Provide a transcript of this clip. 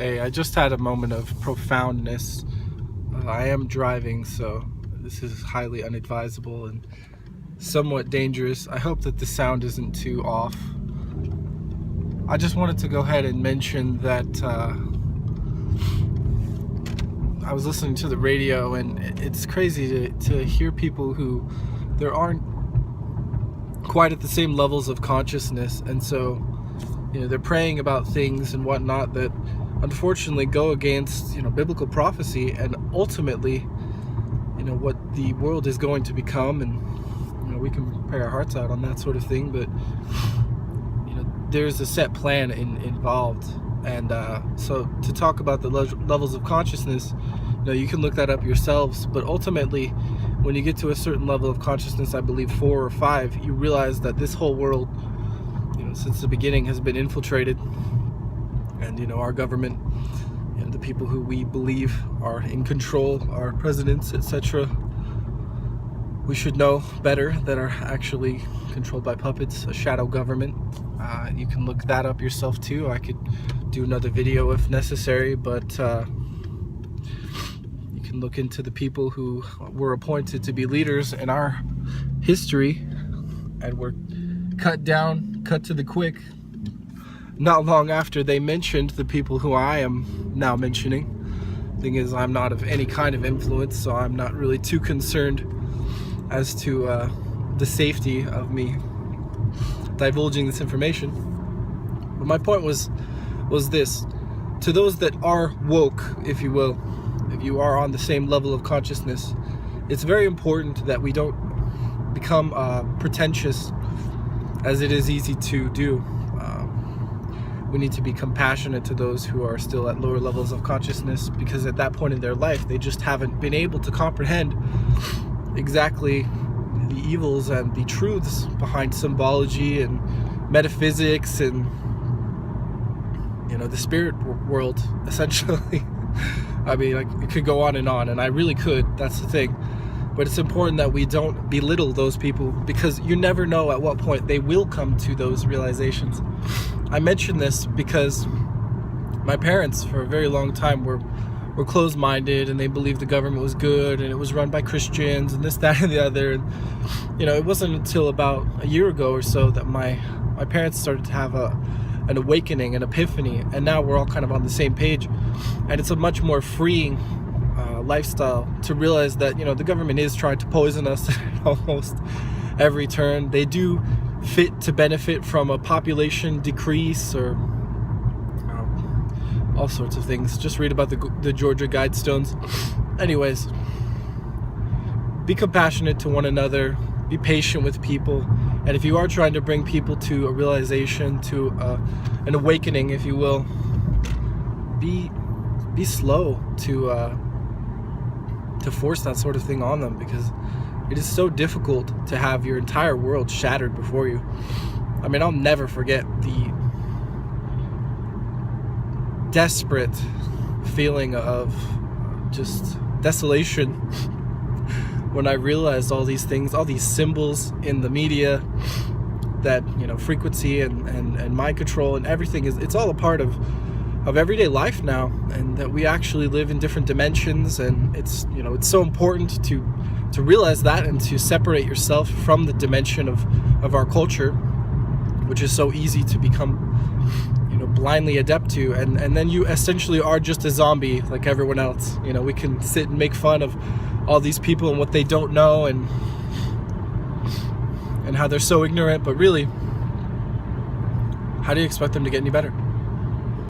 Hey, I just had a moment of profoundness. I am driving, so this is highly unadvisable and somewhat dangerous. I hope that the sound isn't too off. I just wanted to go ahead and mention that I was listening to the radio, and it's crazy to hear people who there aren't quite at the same levels of consciousness, and so they're praying about things and whatnot that unfortunately go against biblical prophecy and ultimately what the world is going to become. And we can pray our hearts out on that sort of thing, but there's a set plan involved. And so to talk about the levels of consciousness, you can look that up yourselves, but ultimately when you get to a certain level of consciousness, I believe 4 or 5, you realize that this whole world since the beginning has been infiltrated, and our government and the people who we believe are in control, our presidents, etc., we should know better, that are actually controlled by puppets, a shadow government. You can look that up yourself too. I could do another video if necessary, but you can look into the people who were appointed to be leaders in our history and were cut to the quick not long after they mentioned the people who I am now mentioning. Thing is, I'm not of any kind of influence, so I'm not really too concerned as to the safety of me divulging this information. But my point was this: to those that are woke, if you will, if you are on the same level of consciousness, it's very important that we don't become pretentious, as it is easy to do. We need to be compassionate to those who are still at lower levels of consciousness, because at that point in their life, they just haven't been able to comprehend exactly the evils and the truths behind symbology and metaphysics and the spirit world, essentially. I mean, it could go on, and I really could. That's the thing. But it's important that we don't belittle those people, because you never know at what point they will come to those realizations. I mention this because my parents for a very long time were closed-minded, and they believed the government was good and it was run by Christians and this, that, and the other. And it wasn't until about a year ago or so that my parents started to have an awakening, an epiphany, and now we're all kind of on the same page. And it's a much more freeing lifestyle to realize that the government is trying to poison us at almost every turn. They do fit to benefit from a population decrease or all sorts of things. Just read about the Georgia Guidestones. Anyways, be compassionate to one another, be patient with people, and if you are trying to bring people to a realization, to an awakening, if you will, be slow to force that sort of thing on them, because it is so difficult to have your entire world shattered before you. I mean, I'll never forget the desperate feeling of just desolation when I realized all these things, all these symbols in the media, that frequency and mind control and everything it's all a part of everyday life now, and that we actually live in different dimensions. And it's it's so important to realize that, and to separate yourself from the dimension of our culture, which is so easy to become blindly adept to, and then you essentially are just a zombie like everyone else. We can sit and make fun of all these people and what they don't know, and how they're so ignorant, but really, how do you expect them to get any better?